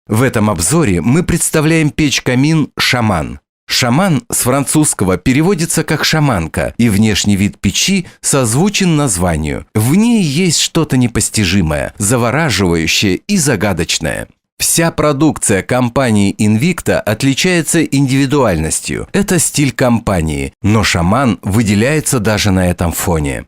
В этом обзоре мы представляем печь-камин «Шаман». «Шаман» с французского переводится как «шаманка», и внешний вид печи созвучен названию. В ней есть что-то непостижимое, завораживающее и загадочное. Вся продукция компании Invicta отличается индивидуальностью. Это стиль компании, но «Шаман» выделяется даже на этом фоне.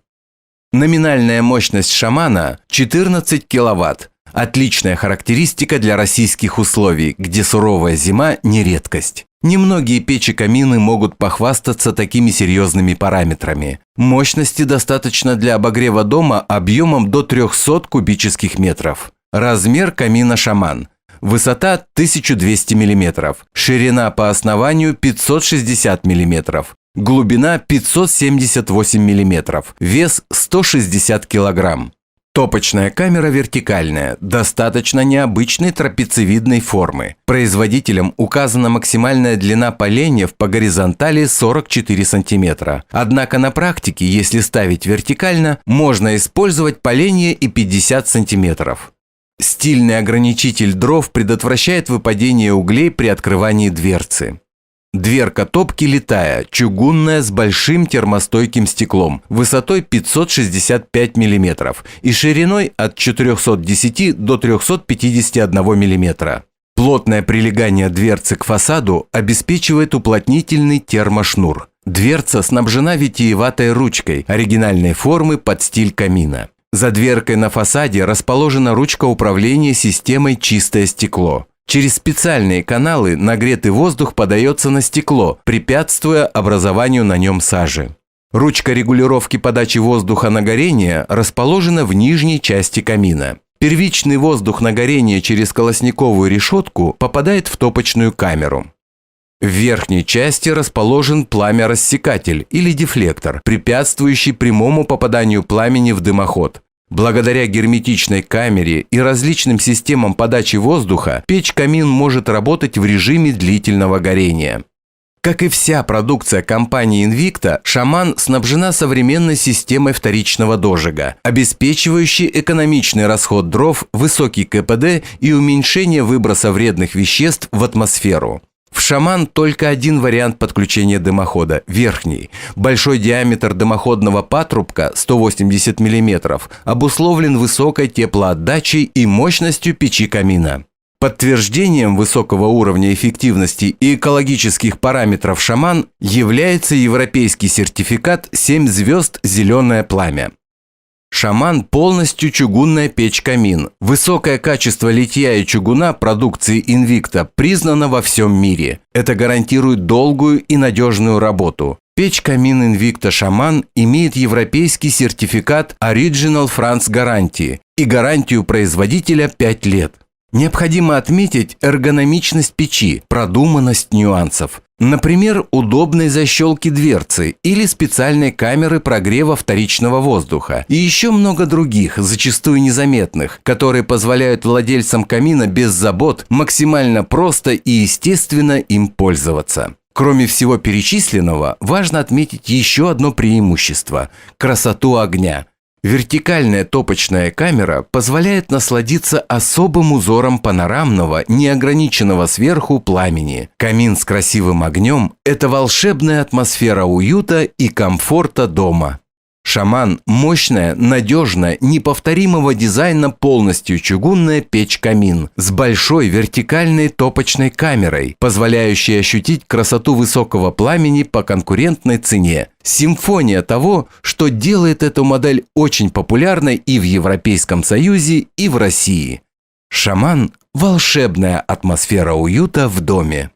Номинальная мощность «Шамана» – 14 киловатт. Отличная характеристика для российских условий, где суровая зима не редкость. Немногие печи-камины могут похвастаться такими серьезными параметрами. Мощности достаточно для обогрева дома объемом до 300 кубических метров. Размер камина «Шаман». Высота 1200 мм, ширина по основанию 560 мм, глубина 578 мм, вес 160 кг. Топочная камера вертикальная, достаточно необычной трапециевидной формы. Производителем указана максимальная длина поленьев по горизонтали 44 см. Однако на практике, если ставить вертикально, можно использовать поленья и 50 см. Стильный ограничитель дров предотвращает выпадение углей при открывании дверцы. Дверка топки литая, чугунная с большим термостойким стеклом, высотой 565 мм и шириной от 410 до 351 мм. Плотное прилегание дверцы к фасаду обеспечивает уплотнительный термошнур. Дверца снабжена витиеватой ручкой оригинальной формы под стиль камина. За дверкой на фасаде расположена ручка управления системой «Чистое стекло». Через специальные каналы нагретый воздух подается на стекло, препятствуя образованию на нем сажи. Ручка регулировки подачи воздуха на горение расположена в нижней части камина. Первичный воздух на горение через колосниковую решетку попадает в топочную камеру. В верхней части расположен пламя-рассекатель или дефлектор, препятствующий прямому попаданию пламени в дымоход. Благодаря герметичной камере и различным системам подачи воздуха печь-камин может работать в режиме длительного горения. Как и вся продукция компании Invicta, «Шаман» снабжена современной системой вторичного дожига, обеспечивающей экономичный расход дров, высокий КПД и уменьшение выброса вредных веществ в атмосферу. В «Шаман» только один вариант подключения дымохода – верхний. Большой диаметр дымоходного патрубка 180 мм обусловлен высокой теплоотдачей и мощностью печи-камина. Подтверждением высокого уровня эффективности и экологических параметров «Шаман» является европейский сертификат 7 звезд «Зеленое пламя». «Шаман» полностью чугунная печь-камин. Высокое качество литья и чугуна продукции Invicta признано во всем мире. Это гарантирует долгую и надежную работу. Печь-камин Invicta «Шаман» имеет европейский сертификат Original France Guarantee и гарантию производителя 5 лет. Необходимо отметить эргономичность печи, продуманность нюансов. Например, удобной защелки дверцы или специальной камеры прогрева вторичного воздуха. И еще много других, зачастую незаметных, которые позволяют владельцам камина без забот максимально просто и естественно им пользоваться. Кроме всего перечисленного, важно отметить еще одно преимущество – красоту огня. Вертикальная топочная камера позволяет насладиться особым узором панорамного, неограниченного сверху пламени. Камин с красивым огнем – это волшебная атмосфера уюта и комфорта дома. «Шаман» – мощная, надежная, неповторимого дизайна полностью чугунная печь-камин с большой вертикальной топочной камерой, позволяющей ощутить красоту высокого пламени по конкурентной цене. Симфония того, что делает эту модель очень популярной и в Европейском Союзе, и в России. «Шаман» – волшебная атмосфера уюта в доме.